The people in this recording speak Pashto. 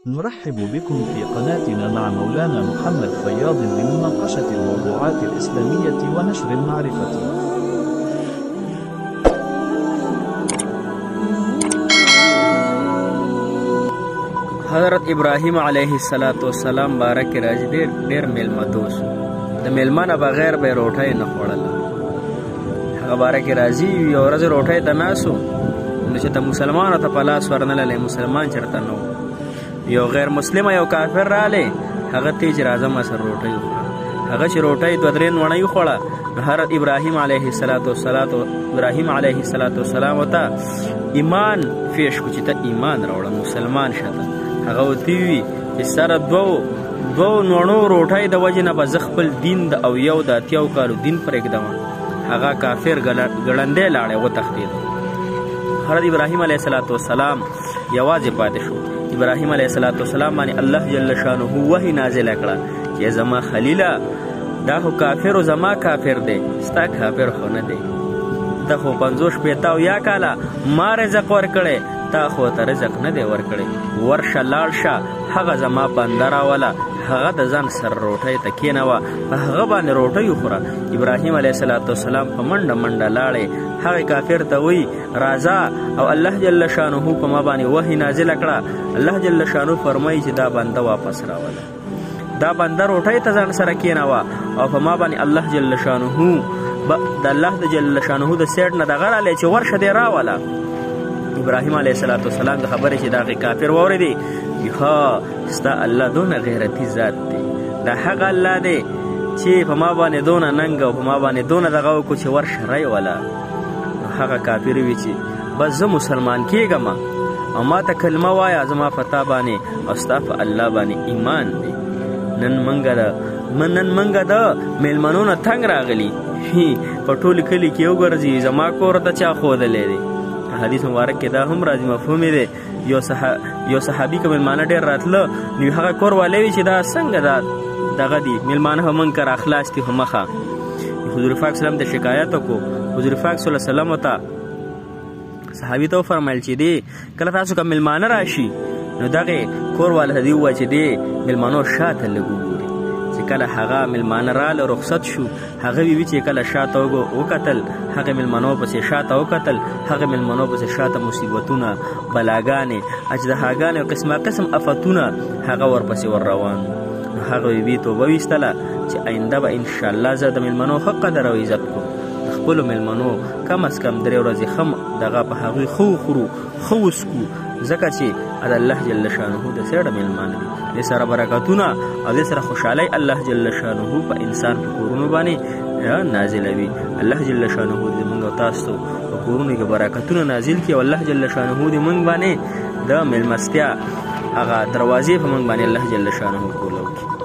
نرحب بكم في قناتنا مع مولانا محمد فياض لمناقشة الموضوعات الإسلامية ونشر المعرفة. حضرت ابراهیم علیه السلام بارک راځي ډېر میلمه دوست د میلمانه بغیر به روټۍ نه خوړله. هغه بارک راځي یو ورځ روټۍ ته ناسو نو چې ته مسلمانو ته په لاس ورنللی مسلمان چېرته نه و. یو غیر مسلمه یو کافر رالی هغه ته چې راځه ما سره روټۍ وخوړه. هغه چې روټۍ دوه درې نوڼۍ وخوړه نو حضرت ابراهیم علیه السلام ورته ایمان پیش کړو چې ته ایمان راوړه مسلمان شه. هغه ورته وویل چې سره دوو نوڼو روټۍ د وجې نه به زه خپل دین د اویو د اتیاو کالو دین پرېږدم. هغه کافر ګړندی لاړی وتښتېد. حضرت ابراهیم علیه السلام یوازې پاتې شو. ابراهیم علیه السلام باندې الله جل شانه وحی نازله کړه چې زما خلیله دا خو کافر و زما کافر دی ستا کافر خو نه دی. ته خو 50 شپېته یا کاله ما رزق ورکړی تا خو ته رزق نه دی ورکړی. ورشه لاړ شه هغه زما بنده راوله هغه د ځان سره روټۍ ته کېنوه په هغه باندې روټۍ وخوره. ابراهیم علیه السلام په منډه منډه لاړې هغې کافر ته وی راځه او الله جل شانه په ما باندې وحی نازله کړه. الله جل شانه فرمایي چې دا بنده واپس راوله. دا بنده روټۍ ته ځان سره کېنوه او په ما باندې الله جل شانه د الله جل شانه د سیټ نه دغه رالی چې ورشه دې راوله. ابراهیم علیه السلام د خبرې چې دغه کافر واورېدې ها ستا الله دونه غیرتي ذات دی. دا هغه الله دی چې په ما باندې دونه ننګ او په ما باندې دونه دغه وکړو چې ورشه رایوله. هغه کافر وي چې بس زه مسلمان کېږم او ما ته کلمه وایه زما په تا باندې او ستا په الله باندې ایمان دی. نن منګه د میلمنو نه تنګ راغلي په ټول کلي کې وګرځي زما کور ته چا ښودلی دی. حدیث مبارک کې دا هم راځي مفهوم دی یو صحابي که میلمانه ډېر راتله نو هغه کور والی وي چې دا څنګه دغه دي میلمانه هم موږ که راخلاص دي خو مخه. حضور پاک سلم ته شکایت وکړو. حضور پاک صلی الله علیه وسلم ته صحابي ته وفرمیل چې دی کله تاسو که میلمانه راشي نو دغې کور والا ته دې ووایه چې دی میلمانو شاته لږ وګوري. چې کله هغه میلمانه راله رخصت شو هغه وی چې کله شاته وکتل هغه میلمنو پسې شاته وکتل هغه میلمنو پسې شاته مصیبتونه بلاګانې اجدهاګانې او قسم افتونه هغه ورپسې ور روان. هغه وی توبه ویستله چې آینده به انشاءالله زه د میلمنو ښه قدر او عزت کوم. د خپلو میلمنو کم از کم 3 ورځې ښه دغه په هغوی ښه وخورو ښه وسکو ځکه چې د الله جل شانه د سره میلمانه دي. د سره برکتونه او د سره خوشحالۍ الله جل شانه په انسان په کورونو باندې نازلوي. الله جل شانه دې موږ او تاسو په کورونو کې برکتونه نازل کړي او الله جل شانه دې موږ باندې د میلمستیا هغه دروازې په موږ باندې الله جل شانه کولاو کړي.